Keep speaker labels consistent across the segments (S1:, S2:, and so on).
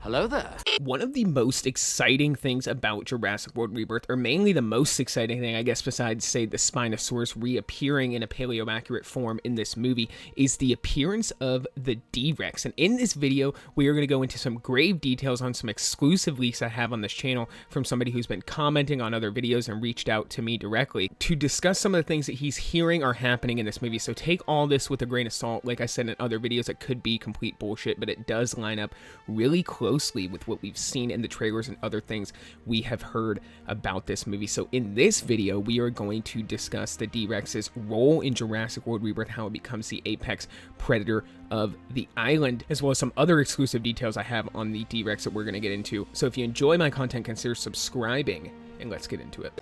S1: Hello there.
S2: One of the most exciting things about Jurassic World Rebirth, or mainly the most exciting thing, I guess, besides, say, the Spinosaurus reappearing in a paleo-accurate form in this movie, is the appearance of the D.Rex. And in this video, we are going to go into some grave details on some exclusive leaks I have on this channel from somebody who's been commenting on other videos and reached out to me directly to discuss some of the things that he's hearing are happening in this movie. So take all this with a grain of salt. Like I said in other videos, it could be complete bullshit, but it does line up really closely with what we've seen in the trailers and other things we have heard about this movie. So in this video, we are going to discuss the D-Rex's role in Jurassic World Rebirth, how it becomes the apex predator of the island, as well as some other exclusive details I have on the D-Rex that we're going to get into. So if you enjoy my content, consider subscribing, and let's get into it.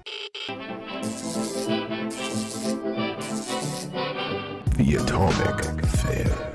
S3: The Atomic Fair.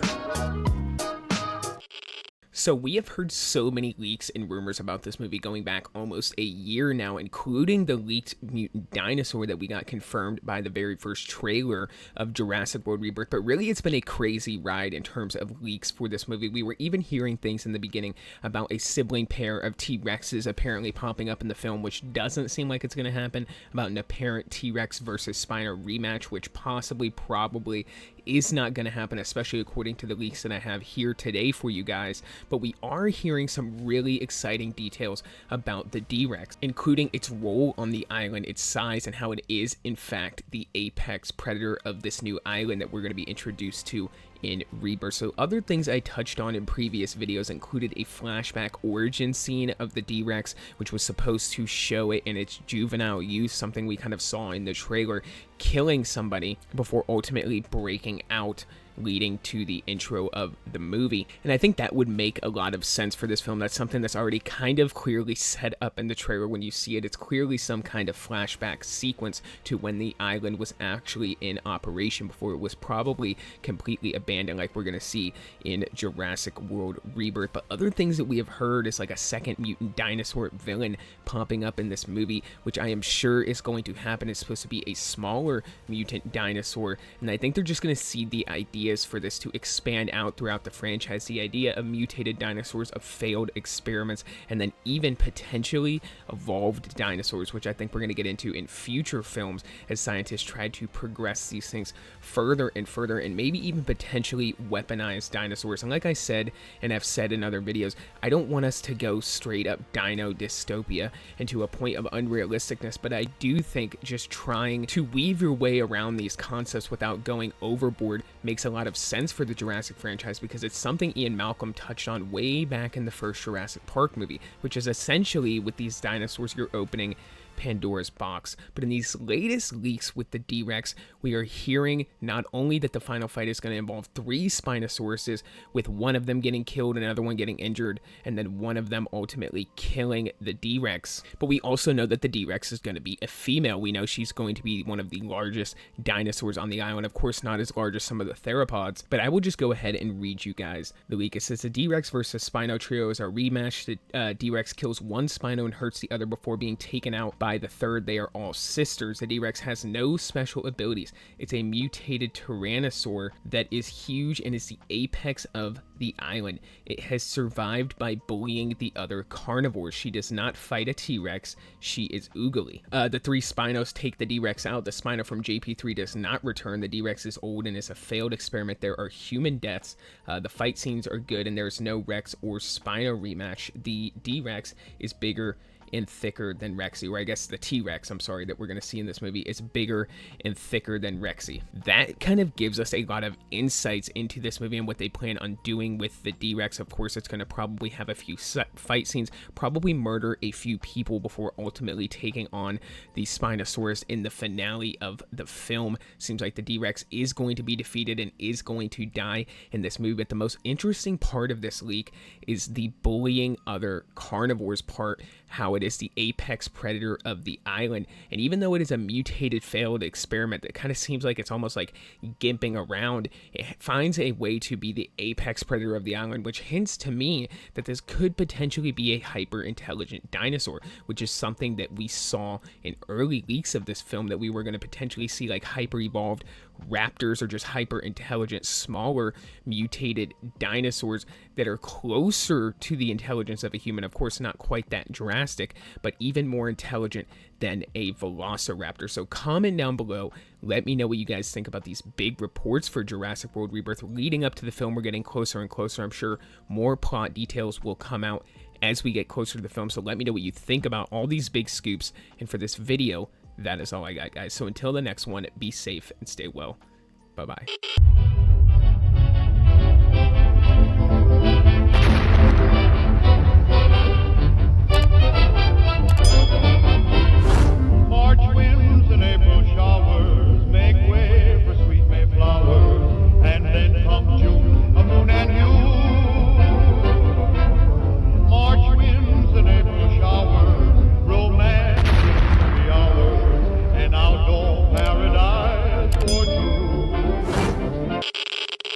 S2: So we have heard so many leaks and rumors about this movie going back almost a year now, including the leaked mutant dinosaur that we got confirmed by the very first trailer of Jurassic World Rebirth. But really, it's been a crazy ride in terms of leaks for this movie. We were even hearing things in the beginning about a sibling pair of T-Rexes apparently popping up in the film, which doesn't seem like it's going to happen, about an apparent T-Rex versus Spino rematch, which probably is not going to happen, especially according to the leaks that I have here today for you guys. But we are hearing some really exciting details about the D-Rex, including its role on the island, its size, and how it is, in fact, the apex predator of this new island that we're going to be introduced to in Rebirth. So other things I touched on in previous videos included a flashback origin scene of the D-Rex, which was supposed to show it in its juvenile youth, something we kind of saw in the trailer, killing somebody before ultimately breaking out, leading to the intro of the movie. And I think that would make a lot of sense for this film. That's something that's already kind of clearly set up in the trailer. When you see it, it's clearly some kind of flashback sequence to when the island was actually in operation before it was probably completely abandoned, like we're going to see in Jurassic World Rebirth. But other things that we have heard is like a second mutant dinosaur villain popping up in this movie, which I am sure is going to happen. It's supposed to be a smaller mutant dinosaur, and I think they're just going to seed the ideas for this to expand out throughout the franchise. The idea of mutated dinosaurs, of failed experiments, and then even potentially evolved dinosaurs, which I think we're going to get into in future films as scientists try to progress these things further and further, and maybe even potentially weaponize dinosaurs. And like I said, and I've said in other videos, I don't want us to go straight up dino dystopia and to a point of unrealisticness, but I do think just trying to weave your way around these concepts without going overboard makes a lot of sense for the Jurassic franchise, because it's something Ian Malcolm touched on way back in the first Jurassic Park movie, which is essentially with these dinosaurs you're opening Pandora's box. But in these latest leaks with the D-Rex, we are hearing not only that the final fight is going to involve 3 Spinosauruses, with one of them getting killed, another one getting injured, and then one of them ultimately killing the D-Rex, but we also know that the D-Rex is going to be a female. We know she's going to be one of the largest dinosaurs on the island. Of course, not as large as some of the theropods, but I will just go ahead and read you guys the leak. It says the D-Rex versus Spino trio is our rematch. The D-Rex kills one Spino and hurts the other before being taken out by the third. They are all sisters. The D-Rex has no special abilities. It's a mutated tyrannosaur that is huge and is the apex of the island. It has survived by bullying the other carnivores. She does not fight a T-Rex. She is oogly. The 3 Spinos take the D-Rex out. The Spino from JP3 does not return. The D-Rex is old and is a failed experiment. There are human deaths. The fight scenes are good, and there's no Rex or Spino rematch. The D-Rex is bigger and thicker than Rexy, or I guess the T-Rex, I'm sorry, that we're going to see in this movie is bigger and thicker than Rexy. That kind of gives us a lot of insights into this movie and what they plan on doing with the D-Rex. Of course, it's going to probably have a few fight scenes, probably murder a few people before ultimately taking on the Spinosaurus in the finale of the film. Seems like the D-Rex is going to be defeated and is going to die in this movie, but the most interesting part of this leak is the bullying other carnivores part, how it is the apex predator of the island. And even though it is a mutated failed experiment that kind of seems like it's almost like gimping around, it finds a way to be the apex predator of the island, which hints to me that this could potentially be a hyper intelligent dinosaur, which is something that we saw in early leaks of this film, that we were going to potentially see like hyper evolved raptors are just hyper intelligent, smaller mutated dinosaurs that are closer to the intelligence of a human. Of course, not quite that drastic, but even more intelligent than a velociraptor. So comment down below. Let me know what you guys think about these big reports for Jurassic World Rebirth leading up to the film. We're getting closer and closer. I'm sure more plot details will come out as we get closer to the film. So let me know what you think about all these big scoops. And for this video, that is all I got, guys. So until the next one, be safe and stay well. Bye-bye.